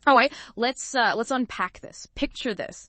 All right, let's unpack this. Picture this.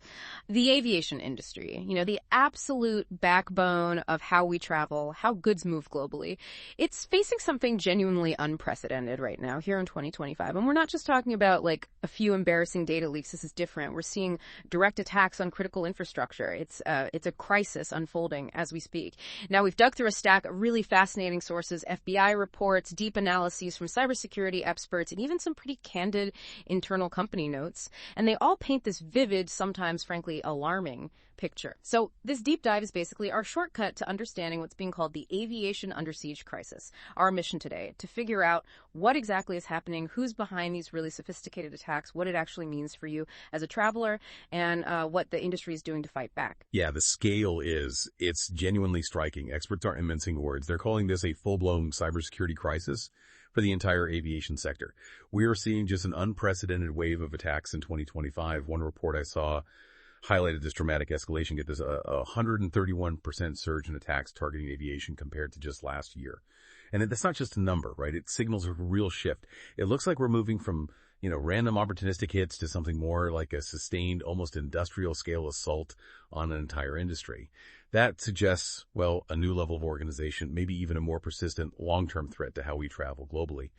The aviation industry, the absolute backbone of how we travel, how goods move globally. It's facing something genuinely unprecedented right now here in 2025. And we're not just talking about like a few embarrassing data leaks. This is different. We're seeing direct attacks on critical infrastructure. It's a crisis unfolding as we speak. Now, we've dug through a stack of really fascinating sources, FBI reports, deep analyses from cybersecurity experts, and even some pretty candid internal company notes, and they all paint this vivid, sometimes frankly alarming picture. So this deep dive is basically our shortcut to understanding what's being called the aviation under siege crisis. Our mission today, to figure out what exactly is happening, who's behind these really sophisticated attacks, what it actually means for you as a traveler, and what the industry is doing to fight back. Yeah, the scale it's genuinely striking. Experts aren't mincing words. They're calling this a full-blown cybersecurity crisis for the entire aviation sector. We are seeing just an unprecedented wave of attacks in 2025. One report I saw highlighted this dramatic escalation. Get this, a 131% surge in attacks targeting aviation compared to just last year. And that's not just a number, right? It signals a real shift. It looks like we're moving from, random opportunistic hits to something more like a sustained, almost industrial scale assault on an entire industry. That suggests, well, a new level of organization, maybe even a more persistent long-term threat to how we travel globally.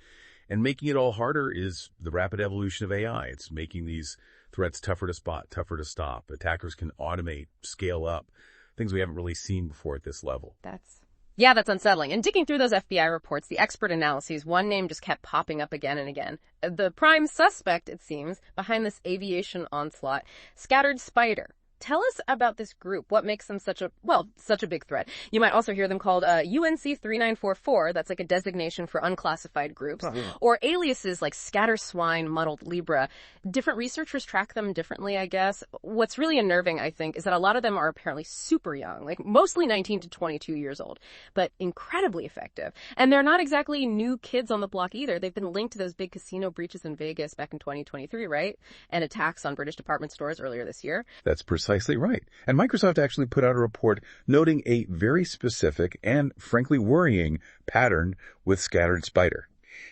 And making it all harder is the rapid evolution of AI. It's making these threats tougher to spot, tougher to stop. Attackers can automate, scale up, things we haven't really seen before at this level. That's unsettling. And digging through those FBI reports, the expert analyses, one name just kept popping up again and again. The prime suspect, it seems, behind this aviation onslaught, Scattered Spider. Tell us about this group. What makes them such a big threat? You might also hear them called UNC 3944. That's like a designation for unclassified groups. Or aliases like Scatter, Swine, Muddled Libra. Different researchers track them differently, I guess. What's really unnerving, I think, is that a lot of them are apparently super young, like mostly 19 to 22 years old, but incredibly effective. And they're not exactly new kids on the block either. They've been linked to those big casino breaches in Vegas back in 2023, right? And attacks on British department stores earlier this year. That's precisely right. And Microsoft actually put out a report noting a very specific and frankly worrying pattern with Scattered Spider.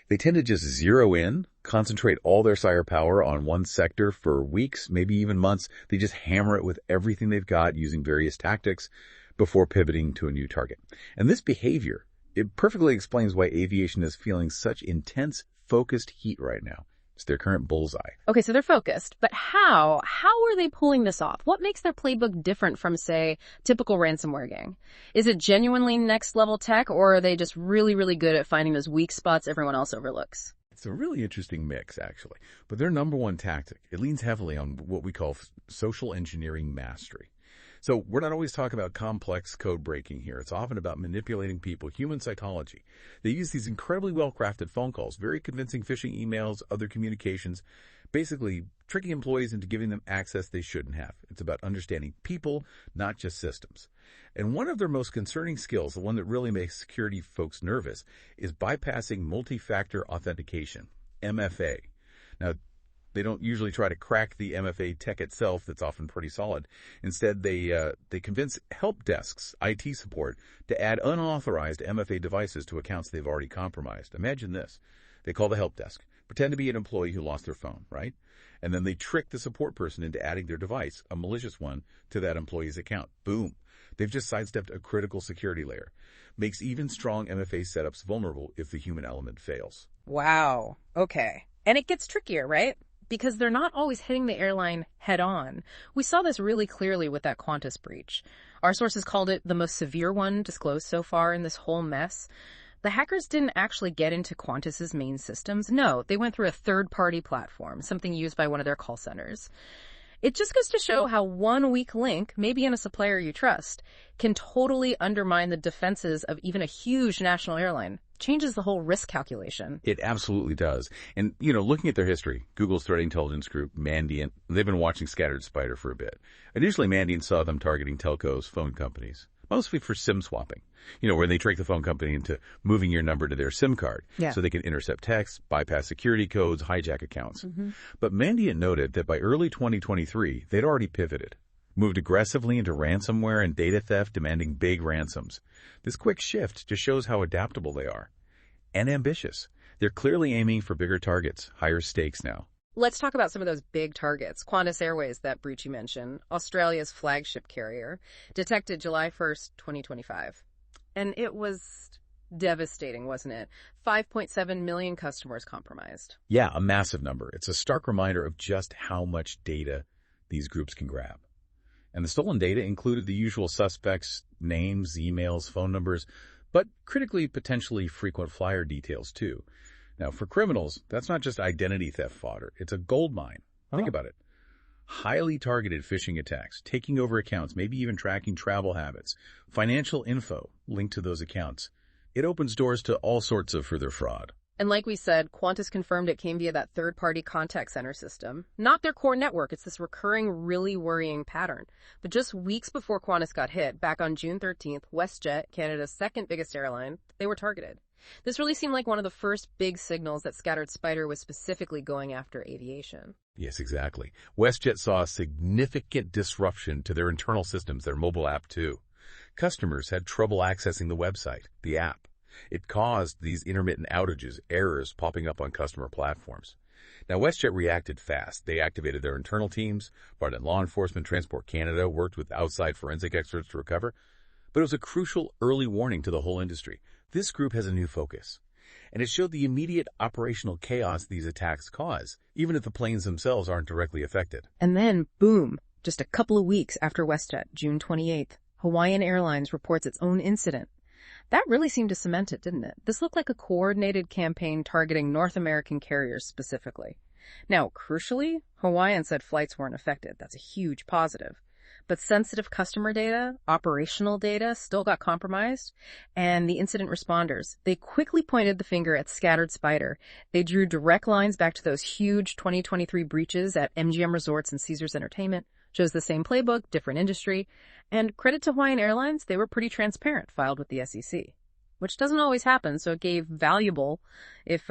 They tend to just zero in, concentrate all their firepower on one sector for weeks, maybe even months. They just hammer it with everything they've got using various tactics before pivoting to a new target. And this behavior, it perfectly explains why aviation is feeling such intense, focused heat right now. It's their current bullseye. Okay, so they're focused, but how? How are they pulling this off? What makes their playbook different from, say, typical ransomware gang? Is it genuinely next-level tech, or are they just really, really good at finding those weak spots everyone else overlooks? It's a really interesting mix, actually. But their number one tactic, it leans heavily on what we call social engineering mastery. So we're not always talking about complex code breaking here. It's often about manipulating people, human psychology. They use these incredibly well-crafted phone calls, very convincing phishing emails, other communications, basically tricking employees into giving them access they shouldn't have. It's about understanding people, not just systems. And one of their most concerning skills, the one that really makes security folks nervous, is bypassing multi-factor authentication, MFA. Now, they don't usually try to crack the MFA tech itself. That's often pretty solid. Instead, they convince help desks, IT support, to add unauthorized MFA devices to accounts they've already compromised. Imagine this. They call the help desk, pretend to be an employee who lost their phone, right? And then they trick the support person into adding their device, a malicious one, to that employee's account. Boom. They've just sidestepped a critical security layer. Makes even strong MFA setups vulnerable if the human element fails. Wow. Okay. And it gets trickier, right? Because they're not always hitting the airline head on. We saw this really clearly with that Qantas breach. Our sources called it the most severe one disclosed so far in this whole mess. The hackers didn't actually get into Qantas's main systems. No, they went through a third-party platform, something used by one of their call centers. It just goes to show how one weak link, maybe in a supplier you trust, can totally undermine the defenses of even a huge national airline. Changes the whole risk calculation. It absolutely does. And, looking at their history, Google's threat intelligence group, Mandiant, they've been watching Scattered Spider for a bit. Initially, Mandiant saw them targeting telcos, phone companies, mostly for SIM swapping, where they trick the phone company into moving your number to their SIM card so they can intercept texts, bypass security codes, hijack accounts. But Mandiant noted that by early 2023, they'd already pivoted, moved aggressively into ransomware and data theft, demanding big ransoms. This quick shift just shows how adaptable they are and ambitious. They're clearly aiming for bigger targets, higher stakes now. Let's talk about some of those big targets. Qantas Airways, that breach you mentioned, Australia's flagship carrier, detected July 1st, 2025. And it was devastating, wasn't it? 5.7 million customers compromised. Yeah, a massive number. It's a stark reminder of just how much data these groups can grab. And the stolen data included the usual suspects, names, emails, phone numbers, but critically, potentially frequent flyer details too. Now, for criminals, that's not just identity theft fodder. It's a gold mine. Think about it. Highly targeted phishing attacks, taking over accounts, maybe even tracking travel habits, financial info linked to those accounts. It opens doors to all sorts of further fraud. And like we said, Qantas confirmed it came via that third-party contact center system. Not their core network. It's this recurring, really worrying pattern. But just weeks before Qantas got hit, back on June 13th, WestJet, Canada's second biggest airline, they were targeted. This really seemed like one of the first big signals that Scattered Spider was specifically going after aviation. Yes, exactly. WestJet saw a significant disruption to their internal systems, their mobile app too. Customers had trouble accessing the website, the app. It caused these intermittent outages, errors popping up on customer platforms. Now, WestJet reacted fast. They activated their internal teams, brought in law enforcement, Transport Canada, worked with outside forensic experts to recover. But it was a crucial early warning to the whole industry. This group has a new focus, and it showed the immediate operational chaos these attacks cause, even if the planes themselves aren't directly affected. And then, boom, just a couple of weeks after WestJet, June 28th, Hawaiian Airlines reports its own incident. That really seemed to cement it, didn't it? This looked like a coordinated campaign targeting North American carriers specifically. Now, crucially, Hawaiian said flights weren't affected. That's a huge positive. But sensitive customer data, operational data, still got compromised. And the incident responders, they quickly pointed the finger at Scattered Spider. They drew direct lines back to those huge 2023 breaches at MGM Resorts and Caesars Entertainment. Chose the same playbook, different industry. And credit to Hawaiian Airlines, they were pretty transparent, filed with the SEC. Which doesn't always happen, so it gave valuable, if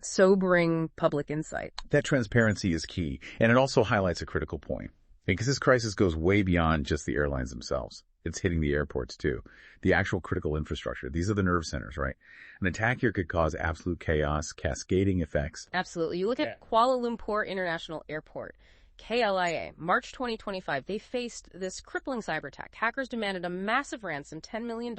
sobering, public insight. That transparency is key, and it also highlights a critical point. Because this crisis goes way beyond just the airlines themselves. It's hitting the airports too. The actual critical infrastructure. These are the nerve centers, right? An attack here could cause absolute chaos, cascading effects. Absolutely. You look at Kuala Lumpur International Airport. KLIA, March 2025, they faced this crippling cyber attack. Hackers demanded a massive ransom, $10 million.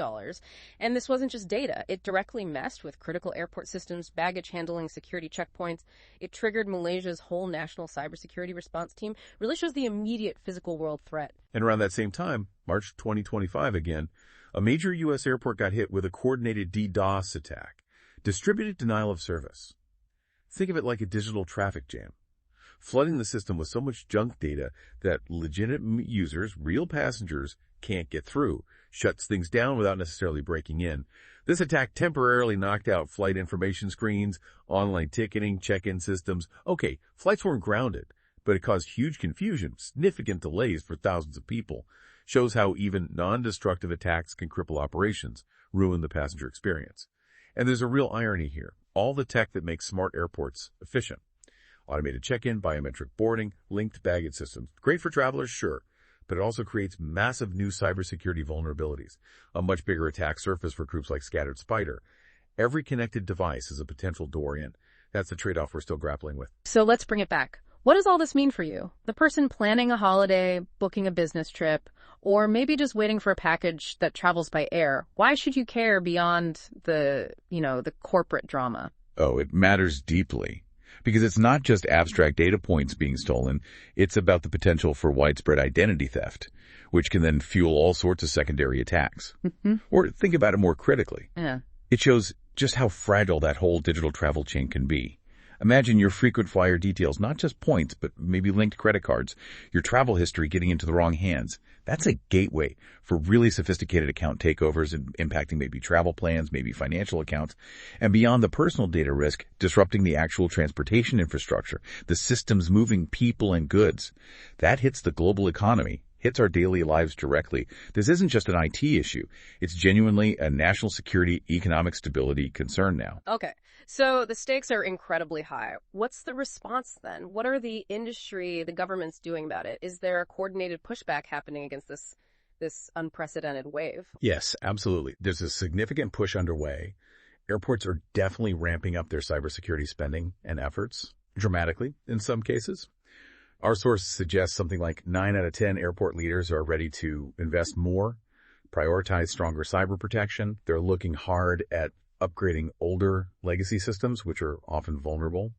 And this wasn't just data. It directly messed with critical airport systems, baggage handling, security checkpoints. It triggered Malaysia's whole national cybersecurity response team. Really shows the immediate physical world threat. And around that same time, March 2025 again, a major U.S. airport got hit with a coordinated DDoS attack. Distributed denial of service. Think of it like a digital traffic jam. Flooding the system with so much junk data that legitimate users, real passengers, can't get through, shuts things down without necessarily breaking in. This attack temporarily knocked out flight information screens, online ticketing, check-in systems. Okay, flights weren't grounded, but it caused huge confusion, significant delays for thousands of people. Shows how even non-destructive attacks can cripple operations, ruin the passenger experience. And there's a real irony here. All the tech that makes smart airports efficient. Automated check-in, biometric boarding, linked baggage systems. Great for travelers, sure, but it also creates massive new cybersecurity vulnerabilities, a much bigger attack surface for groups like Scattered Spider. Every connected device is a potential door in. That's the trade-off we're still grappling with. So let's bring it back. What does all this mean for you? The person planning a holiday, booking a business trip, or maybe just waiting for a package that travels by air. Why should you care beyond the corporate drama? Oh, it matters deeply. Because it's not just abstract data points being stolen, it's about the potential for widespread identity theft, which can then fuel all sorts of secondary attacks. Or think about it more critically. Yeah. It shows just how fragile that whole digital travel chain can be. Imagine your frequent flyer details, not just points, but maybe linked credit cards, your travel history getting into the wrong hands. That's a gateway for really sophisticated account takeovers and impacting maybe travel plans, maybe financial accounts, and beyond the personal data risk, disrupting the actual transportation infrastructure, the systems moving people and goods. That hits the global economy, hits our daily lives directly. This isn't just an IT issue. It's genuinely a national security, economic stability concern now. Okay. So the stakes are incredibly high. What's the response then? What are the industry, the governments doing about it? Is there a coordinated pushback happening against this unprecedented wave? Yes, absolutely. There's a significant push underway. Airports are definitely ramping up their cybersecurity spending and efforts. dramatically in some cases. Our source suggests something like 9 out of 10 airport leaders are ready to invest more, prioritize stronger cyber protection. They're looking hard at upgrading older legacy systems, which are often vulnerable.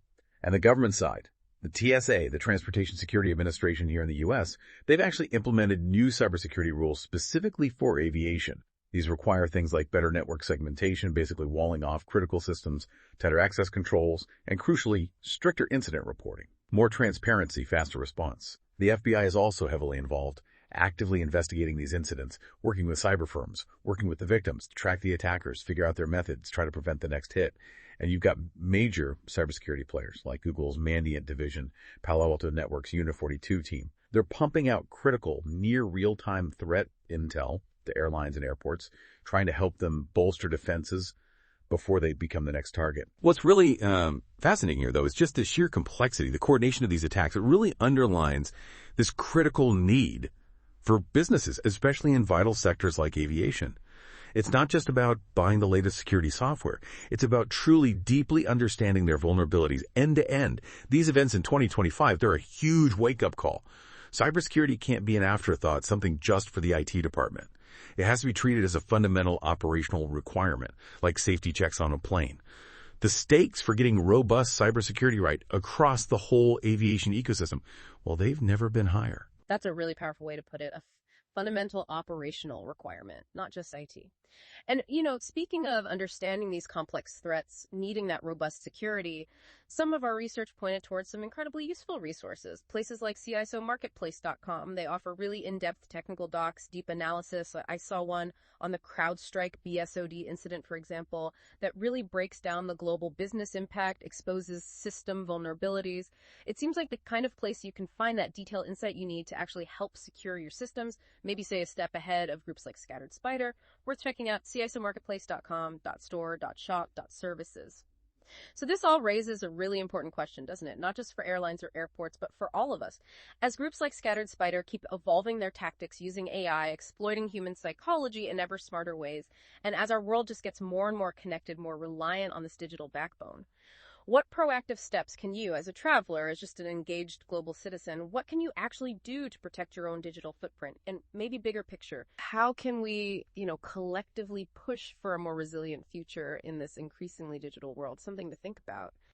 And the government side, the TSA, the Transportation Security Administration here in the U.S., they've actually implemented new cybersecurity rules specifically for aviation. These require things like better network segmentation, basically walling off critical systems, tighter access controls, and crucially, stricter incident reporting. More transparency, faster response. The FBI is also heavily involved, actively investigating these incidents, working with cyber firms, working with the victims to track the attackers, figure out their methods, try to prevent the next hit. And you've got major cybersecurity players like Google's Mandiant division, Palo Alto Network's Unit 42 team. They're pumping out critical, near real-time threat intel to airlines and airports, trying to help them bolster defenses before they become the next target. What's really fascinating here, though, is just the sheer complexity, the coordination of these attacks. It really underlines this critical need for businesses, especially in vital sectors like aviation. It's not just about buying the latest security software. It's about truly deeply understanding their vulnerabilities end to end. These events in 2025, they're a huge wake-up call. Cybersecurity can't be an afterthought, something just for the IT department. It has to be treated as a fundamental operational requirement, like safety checks on a plane. The stakes for getting robust cybersecurity right across the whole aviation ecosystem, well, they've never been higher. That's a really powerful way to put it. A fundamental operational requirement, not just IT. And, speaking of understanding these complex threats, needing that robust security, some of our research pointed towards some incredibly useful resources. Places like CISOmarketplace.com, they offer really in-depth technical docs, deep analysis. I saw one on the CrowdStrike BSOD incident, for example, that really breaks down the global business impact, exposes system vulnerabilities. It seems like the kind of place you can find that detailed insight you need to actually help secure your systems, maybe stay a step ahead of groups like Scattered Spider. Worth checking out, cisomarketplace.com.store.shop.services. So this all raises a really important question, doesn't it? Not just for airlines or airports, but for all of us. As groups like Scattered Spider keep evolving their tactics using AI, exploiting human psychology in ever smarter ways, and as our world just gets more and more connected, more reliant on this digital backbone, what proactive steps can you, as a traveler, as just an engaged global citizen, what can you actually do to protect your own digital footprint? And maybe bigger picture, how can we, collectively push for a more resilient future in this increasingly digital world? Something to think about.